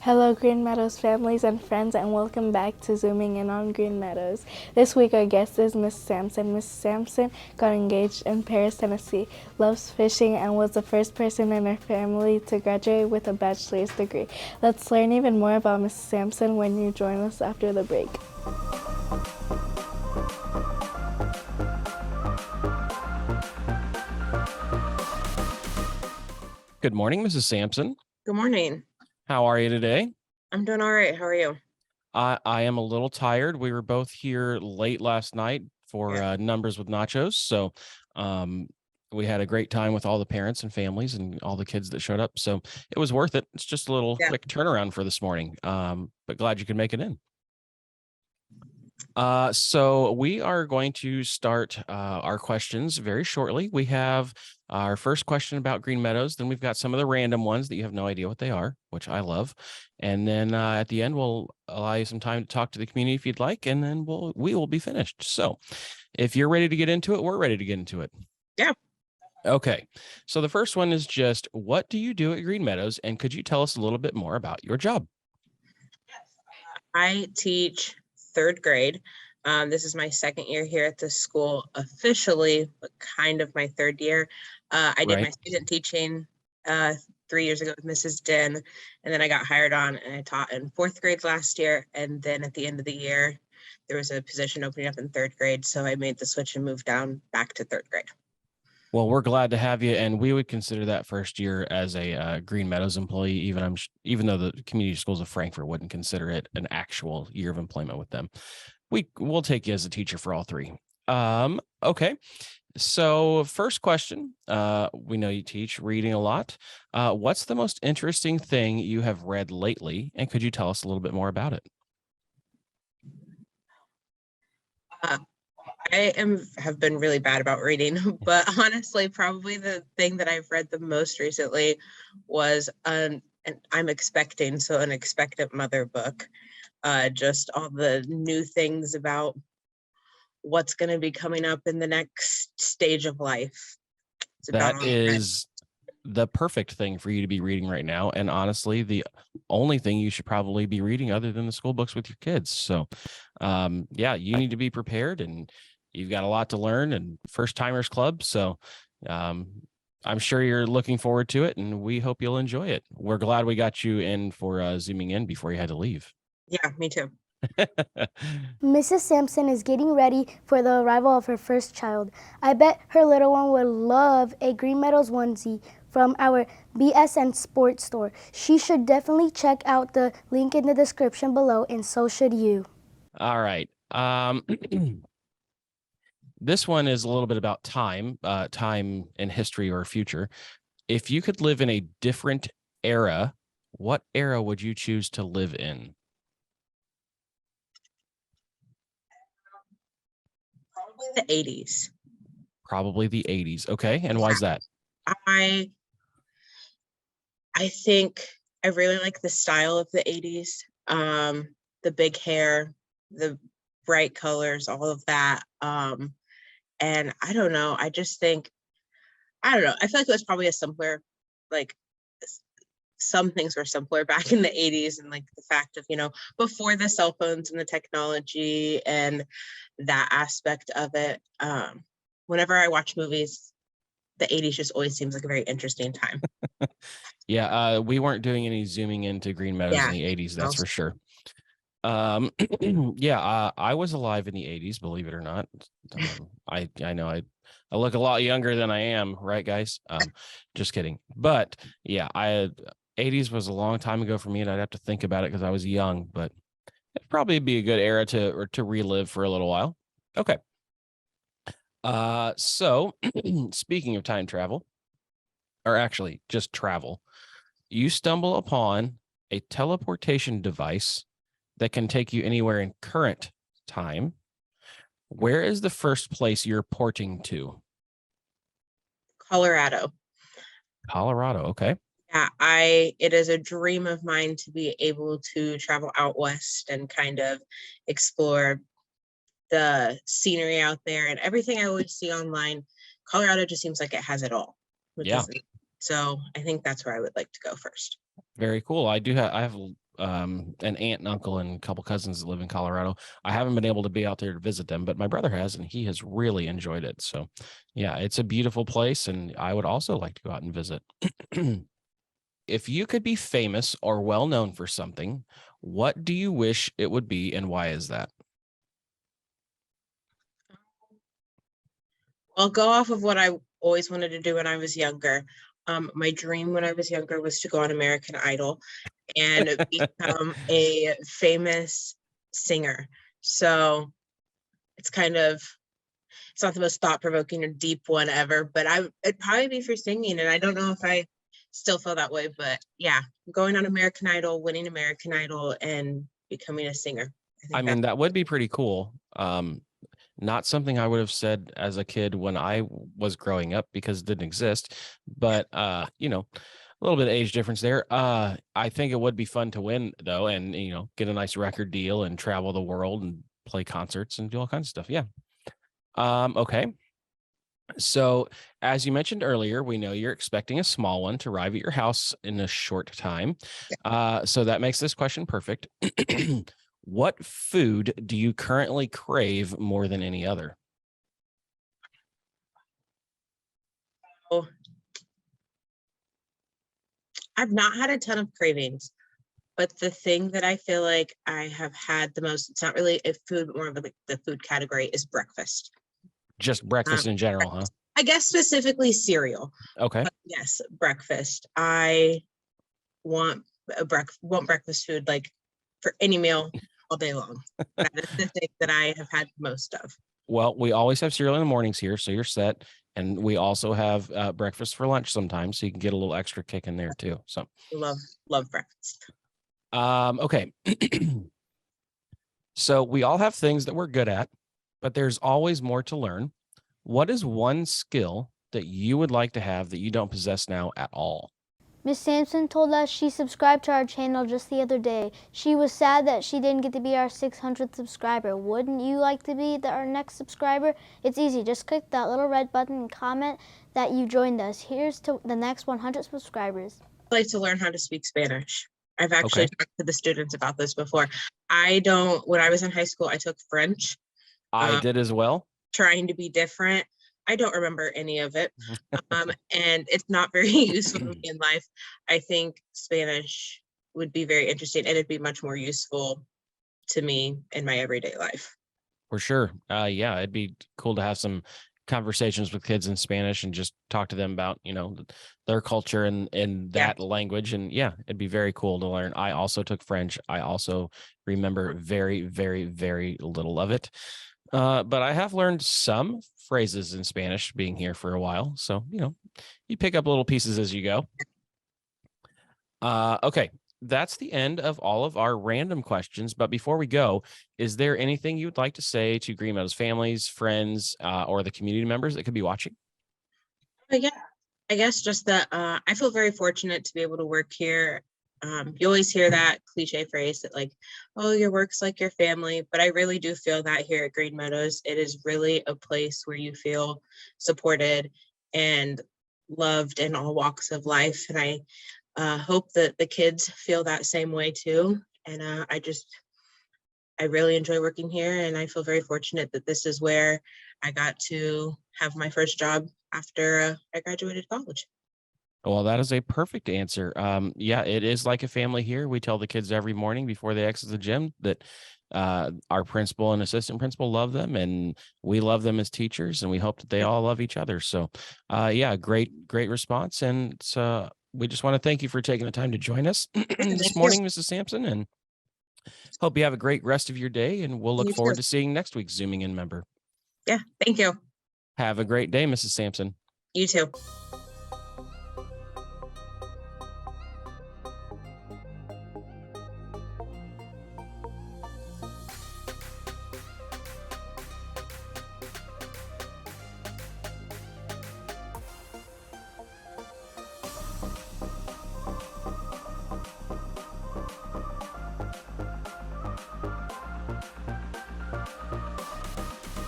Hello, Green Meadows families and friends, and welcome back to Zooming In on Green Meadows. This week, our guest is Miss Sampson. Miss Sampson got engaged in Paris, Tennessee, loves fishing, and was the first person in her family to graduate with a bachelor's degree. Let's learn even more about Miss Sampson when you join us after the break. Good morning, Mrs. Sampson. Good morning. How are you today? I'm doing all right. How are you? I am a little tired. We were both here late last night for Yeah. Numbers with Nachos. So we had a great time with all the parents and families and all the kids that showed up. So it was worth it. It's just a little Yeah. quick turnaround for this morning. But glad you could make it in. So we are going to start our questions very shortly. We have our first question about Green Meadows. Then we've got some of the random ones that you have no idea what they are, which I love. And then at the end, we'll allow you some time to talk to the community if you'd like, and then we will be finished. So if you're ready to get into it, we're ready to get into it. Yeah. Okay. So the first one is just, what do you do at Green Meadows? And could you tell us a little bit more about your job? I teach third grade. This is my second year here at the school officially, but kind of my third year. I did my student teaching 3 years ago with Mrs. Den, and then I got hired on and I taught in fourth grade last year. And then at the end of the year, there was a position opening up in third grade. So I made the switch and moved down back to third grade. Well, we're glad to have you, and we would consider that first year as a Green Meadows employee, even though the community schools of Frankfort wouldn't consider it an actual year of employment with them. We'll take you as a teacher for all three. Okay. So first question, we know you teach reading a lot. What's the most interesting thing you have read lately, and could you tell us a little bit more about it? I have been really bad about reading, but honestly, probably the thing that I've read the most recently was an I'm expecting, so an expectant mother book. Just all the new things about what's going to be coming up in the next stage of life. That is the perfect thing for you to be reading right now. And honestly, the only thing you should probably be reading other than the school books with your kids. So yeah, you need to be prepared, and you've got a lot to learn, and first timers club. So I'm sure you're looking forward to it, and we hope you'll enjoy it. We're glad we got you in for zooming in before you had to leave. Yeah, me too. Mrs. Sampson is getting ready for the arrival of her first child. I bet her little one would love a Green Meadows onesie from our BSN sports store. She should definitely check out the link in the description below, and so should you. All right. This one is a little bit about time in history or future. If you could live in a different era, what era would you choose to live in? Probably the 80s. Probably the 80s. Okay. And why is that? I think I really like the style of the 80s. The big hair, the bright colors, all of that. And I don't know. I just think, I don't know. I feel like it was probably a simpler, like some things were simpler back in the 80s, and like the fact of, before the cell phones and the technology and that aspect of it. Whenever I watch movies, the 80s just always seems like a very interesting time. Yeah, we weren't doing any zooming into Green Meadows in the 80s, that's for sure. Yeah, I was alive in the 80s, believe it or not. I know I look a lot younger than I am, right, guys? Just kidding. But yeah, 80s was a long time ago for me, and I'd have to think about it because I was young, but it'd probably be a good era to relive for a little while. Okay. So speaking of time travel, or actually just travel, you stumble upon a teleportation device that can take you anywhere in current time. Where is the first place you're porting to? Colorado. Colorado. Okay. Yeah, it is a dream of mine to be able to travel out west and kind of explore the scenery out there and everything I always see online. Colorado just seems like it has it all. So I think that's where I would like to go first. Very cool. I have an aunt and uncle and a couple cousins that live in Colorado. I haven't been able to be out there to visit them, but my brother has, and he has really enjoyed it. So yeah, it's a beautiful place, and I would also like to go out and visit. If you could be famous or well known for something, what do you wish it would be, and why is that? I'll go off of what I always wanted to do when I was younger. My dream when I was younger was to go on American Idol and become a famous singer. So it's not the most thought-provoking or deep one ever, but it'd probably be for singing. And I don't know if I still feel that way, but yeah, going on American Idol, winning American Idol, and becoming a singer. I mean, that would be pretty cool. Not something I would have said as a kid when I was growing up because it didn't exist, but you know, a little bit of age difference there. I think it would be fun to win though, and you know, get a nice record deal and travel the world and play concerts and do all kinds of stuff. Yeah. Okay. So, as you mentioned earlier, we know you're expecting a small one to arrive at your house in a short time. So that makes this question perfect. What food do you currently crave more than any other? Oh, I've not had a ton of cravings, but the thing that I feel like I have had the most, it's not really a food, but more of like the food category, is breakfast. Just breakfast in general, huh? I guess specifically cereal. Okay. But yes, breakfast. I want breakfast food like for any meal all day long. That is the thing that I have had most of. Well, we always have cereal in the mornings here, so you're set. And we also have breakfast for lunch sometimes, so you can get a little extra kick in there too. So love breakfast. Okay. So we all have things that we're good at, but there's always more to learn. What is one skill that you would like to have that you don't possess now at all? Miss Sampson told us she subscribed to our channel just the other day. She was sad that she didn't get to be our 600th subscriber. Wouldn't you like to be our next subscriber? It's easy. Just click that little red button and comment that you joined us. Here's to the next 100 subscribers. I'd like to learn how to speak Spanish. I've actually talked to the students about this before. When I was in high school, I took French. I did as well. Trying to be different. I don't remember any of it. And it's not very useful to me in life. I think Spanish would be very interesting, and it'd be much more useful to me in my everyday life. For sure. Yeah, it'd be cool to have some conversations with kids in Spanish and just talk to them about, you know, their culture and that language. And yeah, it'd be very cool to learn. I also took French. I also remember very, very, very little of it. But I have learned some phrases in Spanish being here for a while. So, you know, you pick up little pieces as you go. Okay. That's the end of all of our random questions. But before we go, is there anything you'd like to say to Green Meadows families, friends, or the community members that could be watching? Yeah, I guess just that I feel very fortunate to be able to work here. You always hear that cliche phrase that like, oh, your work's like your family, but I really do feel that here at Green Meadows, it is really a place where you feel supported and loved in all walks of life. And I hope that the kids feel that same way too. And I really enjoy working here, and I feel very fortunate that this is where I got to have my first job after I graduated college. Well, that is a perfect answer. Yeah, it is like a family here. We tell the kids every morning before they exit the gym that our principal and assistant principal love them, and we love them as teachers, and we hope that they all love each other. So, yeah, great response. And we just want to thank you for taking the time to join us this morning, Mrs. Sampson, and hope you have a great rest of your day. And we'll look forward to seeing next week's Zooming In member. Yeah, thank you. Have a great day, Mrs. Sampson. You too.